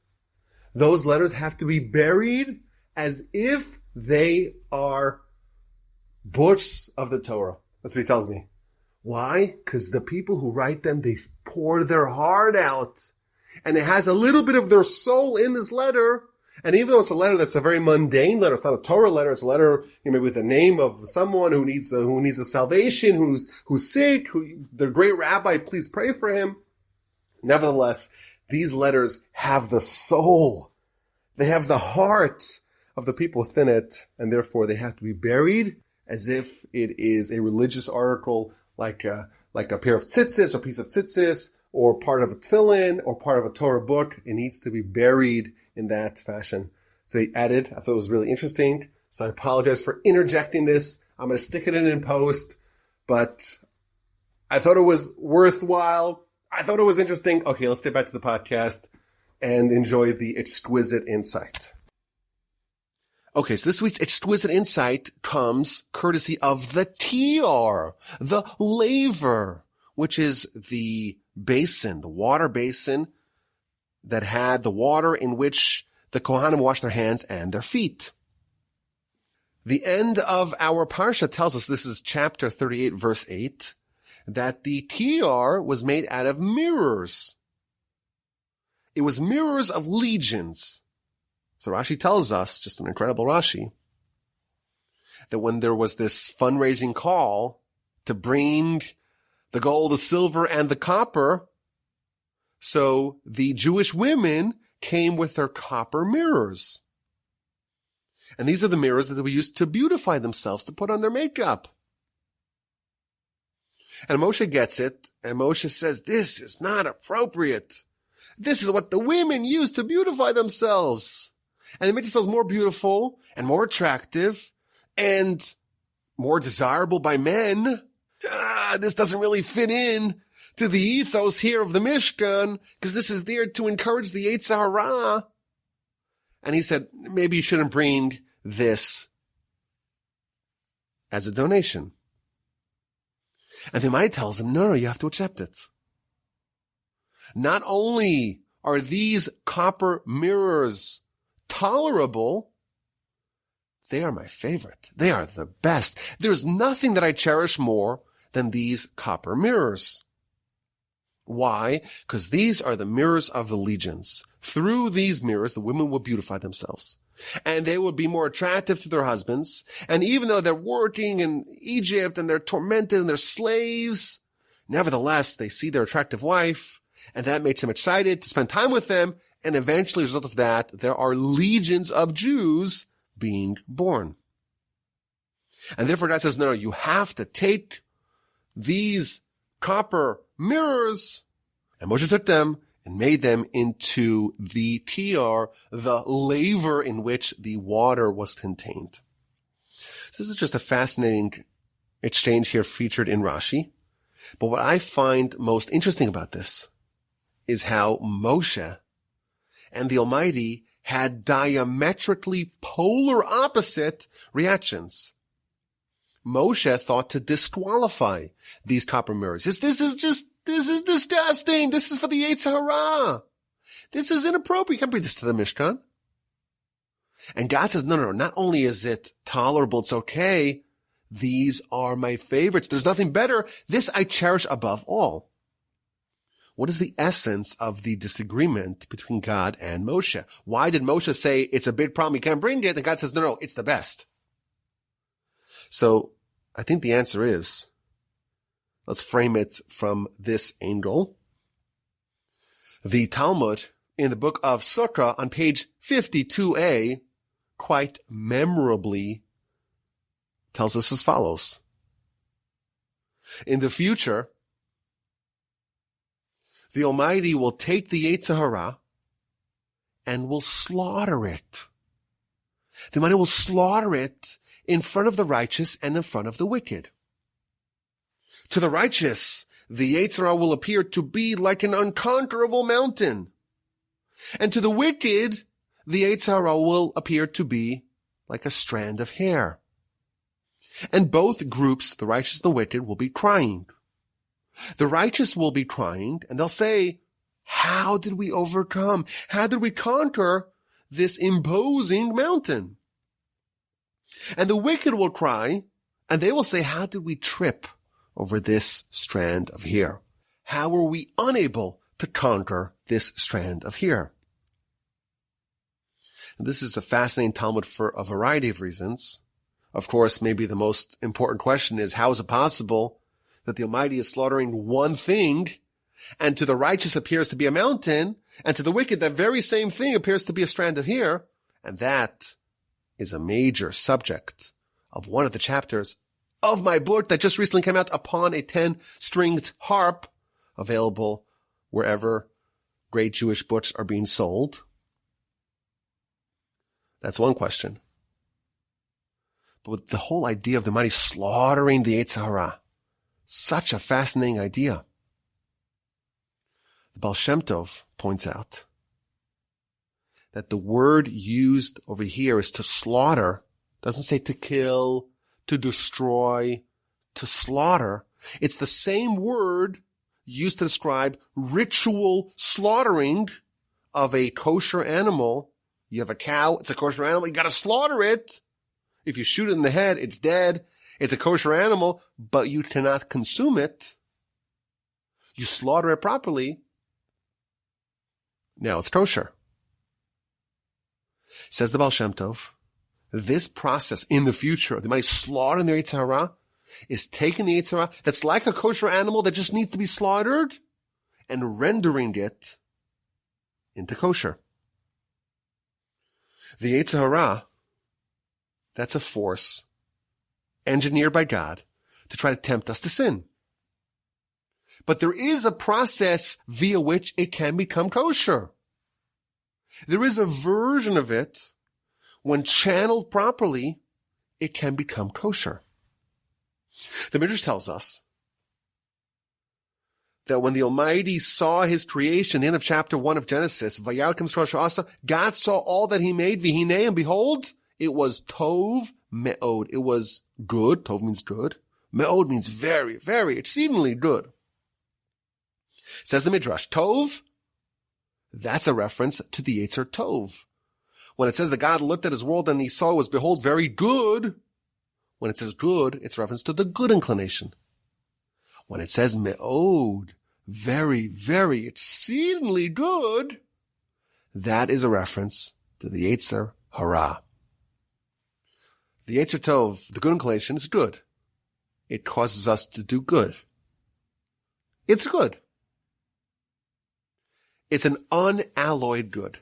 Those letters have to be buried as if they are books of the Torah. That's what he tells me. Why? Because the people who write them, they pour their heart out. And it has a little bit of their soul in this letter. And even though it's a letter that's a very mundane letter, it's not a Torah letter, it's a letter, maybe with the name of someone who needs a salvation, who's sick, the great rabbi, please pray for him. Nevertheless, these letters have the soul. They have the heart of the people within it, and therefore they have to be buried as if it is a religious article, like a pair of tzitzis, or piece of tzitzis, or part of a tefillin, or part of a Torah book. It needs to be buried in that fashion. So he added, I thought it was really interesting, so I apologize for interjecting this. I'm going to stick it in post, but I thought it was worthwhile. I thought it was interesting. Okay, let's get back to the podcast and enjoy the exquisite insight. Okay, so this week's exquisite insight comes courtesy of the tiar, the laver, which is the basin, the water basin that had the water in which the Kohanim washed their hands and their feet. The end of our Parsha tells us, this is chapter 38, verse 8, that the tiar was made out of mirrors. It was mirrors of legions. So Rashi tells us, just an incredible Rashi, that when there was this fundraising call to bring the gold, the silver, and the copper, so the Jewish women came with their copper mirrors. And these are the mirrors that they used to beautify themselves, to put on their makeup. And Moshe gets it, and Moshe says, this is not appropriate. This is what the women use to beautify themselves. And they make themselves more beautiful and more attractive and more desirable by men. This doesn't really fit in to the ethos here of the Mishkan, because this is there to encourage the Yetzer Hara. And he said, maybe you shouldn't bring this as a donation. And the Almighty tells him, no, you have to accept it. Not only are these copper mirrors tolerable, they are my favorite. They are the best. There's nothing that I cherish more than these copper mirrors. Why? Because these are the mirrors of the legions. Through these mirrors, the women will beautify themselves. And they will be more attractive to their husbands. And even though they're working in Egypt and they're tormented and they're slaves, nevertheless, they see their attractive wife, and that makes them excited to spend time with them. And eventually, as a result of that, there are legions of Jews being born. And therefore, God says, no, you have to take these copper mirrors. And Moshe took them and made them into the tiar, the laver in which the water was contained. So this is just a fascinating exchange here featured in Rashi. But what I find most interesting about this is how Moshe and the Almighty had diametrically polar opposite reactions. Moshe thought to disqualify these copper mirrors. This is disgusting. This is for the Yetzer Hara. This is inappropriate. You can't bring this to the Mishkan. And God says, no. Not only is it tolerable, it's okay. These are my favorites. There's nothing better. This I cherish above all. What is the essence of the disagreement between God and Moshe? Why did Moshe say it's a big problem, you can't bring it? And God says, no, it's the best. So I think the answer is, let's frame it from this angle. The Talmud in the book of Sukkah on page 52a quite memorably tells us as follows. In the future, the Almighty will take the Yetzer Hara and will slaughter it. The Almighty will slaughter it in front of the righteous and in front of the wicked. To the righteous, the Yetzer Hara will appear to be like an unconquerable mountain. And to the wicked, the Yetzer Hara will appear to be like a strand of hair. And both groups, the righteous and the wicked, will be crying. The righteous will be crying, and they'll say, how did we overcome? How did we conquer this imposing mountain? And the wicked will cry, and they will say, how did we trip over this strand of hair? How were we unable to conquer this strand of hair? And this is a fascinating Talmud for a variety of reasons. Of course, maybe the most important question is, how is it possible that the Almighty is slaughtering one thing, and to the righteous appears to be a mountain, and to the wicked that very same thing appears to be a strand of hair? And that is a major subject of one of the chapters of my book that just recently came out, Upon a 10-Stringed Harp, available wherever great Jewish books are being sold. That's one question. But with the whole idea of the Almighty slaughtering the Yetzer Hara, such a fascinating idea. The Baal Shem Tov points out that the word used over here is to slaughter. Doesn't say to kill, to destroy, to slaughter. It's the same word used to describe ritual slaughtering of a kosher animal. You have a cow, it's a kosher animal, you gotta slaughter it. If you shoot it in the head, it's dead. It's a kosher animal, but you cannot consume it. You slaughter it properly. Now it's kosher. Says the Baal Shem Tov, this process in the future, the Almighty slaughtering the Yetzer Hara, is taking the Yetzer Hara that's like a kosher animal that just needs to be slaughtered and rendering it into kosher. The Yetzer Hara, that's a force engineered by God to try to tempt us to sin. But there is a process via which it can become kosher. There is a version of it, when channeled properly, it can become kosher. The Midrash tells us that when the Almighty saw His creation, the end of chapter 1 of Genesis, Vayakhel, God saw all that He made, v'hinei, and behold, it was tov me'od. It was good. Tov means good. Me'od means very, very, exceedingly good. Says the Midrash, tov, that's a reference to the Yetzer Tov. When it says that God looked at His world and He saw it was, behold, very good, when it says good, it's a reference to the good inclination. When it says me'od, very, very, exceedingly good, that is a reference to the Yetzer Hara. The Yetzer Tov, the good inclination, is good. It causes us to do good. It's good. It's an unalloyed good.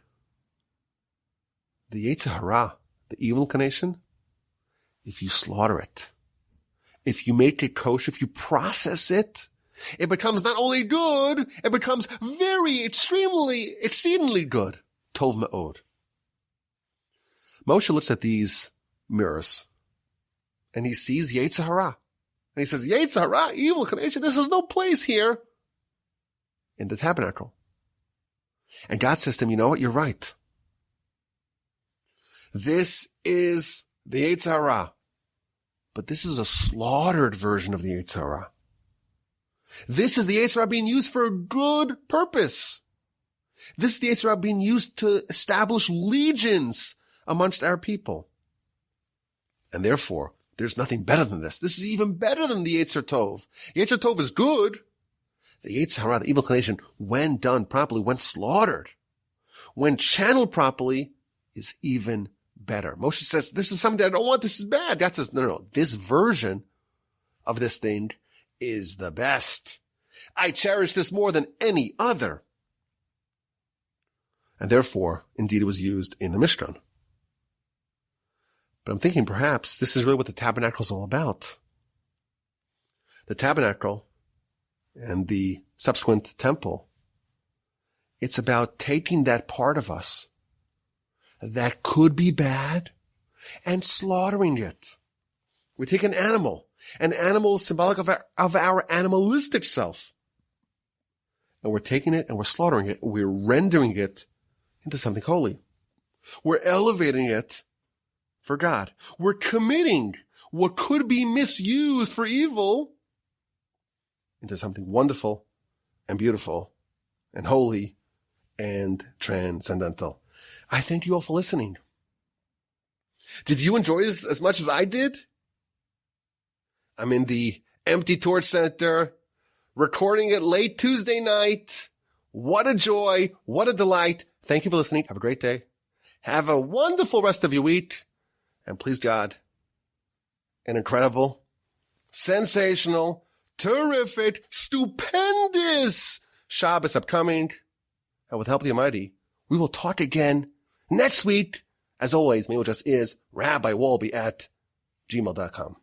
The Yetzer Hara, the evil inclination, if you slaughter it, if you make it kosher, if you process it, it becomes not only good, it becomes very, extremely, exceedingly good. Tov me'od. Moshe looks at these mirrors, and he sees Yetzer Hara. And he says, Yetzer Hara, evil inclination, this is no place here in the tabernacle. And God says to him, you know what, you're right. This is the Yetzer Hara. But this is a slaughtered version of the Yetzer Hara. This is the Yetzer Hara being used for a good purpose. This is the Yetzer Hara being used to establish legions amongst our people. And therefore, there's nothing better than this. This is even better than the Yetzer Tov. Yetzer Tov is good. The Yetzer Hara, the evil inclination, when done properly, when slaughtered, when channeled properly, is even better. Moshe says, this is something I don't want, this is bad. God says, no, this version of this thing is the best. I cherish this more than any other. And therefore, indeed, it was used in the Mishkan. But I'm thinking perhaps this is really what the Tabernacle is all about. The Tabernacle and the subsequent temple, it's about taking that part of us that could be bad and slaughtering it. We take an animal is symbolic of our animalistic self. And we're taking it and we're slaughtering it. We're rendering it into something holy. We're elevating it for God. We're committing what could be misused for evil into something wonderful and beautiful and holy and transcendental. I thank you all for listening. Did you enjoy this as much as I did? I'm in the Empty Torch Center, recording it late Tuesday night. What a joy. What a delight. Thank you for listening. Have a great day. Have a wonderful rest of your week. And please God, an incredible, sensational, terrific, stupendous Shabbos upcoming. And with the help of the Almighty, we will talk again next week. As always, my email address is rabbywolbe@gmail.com.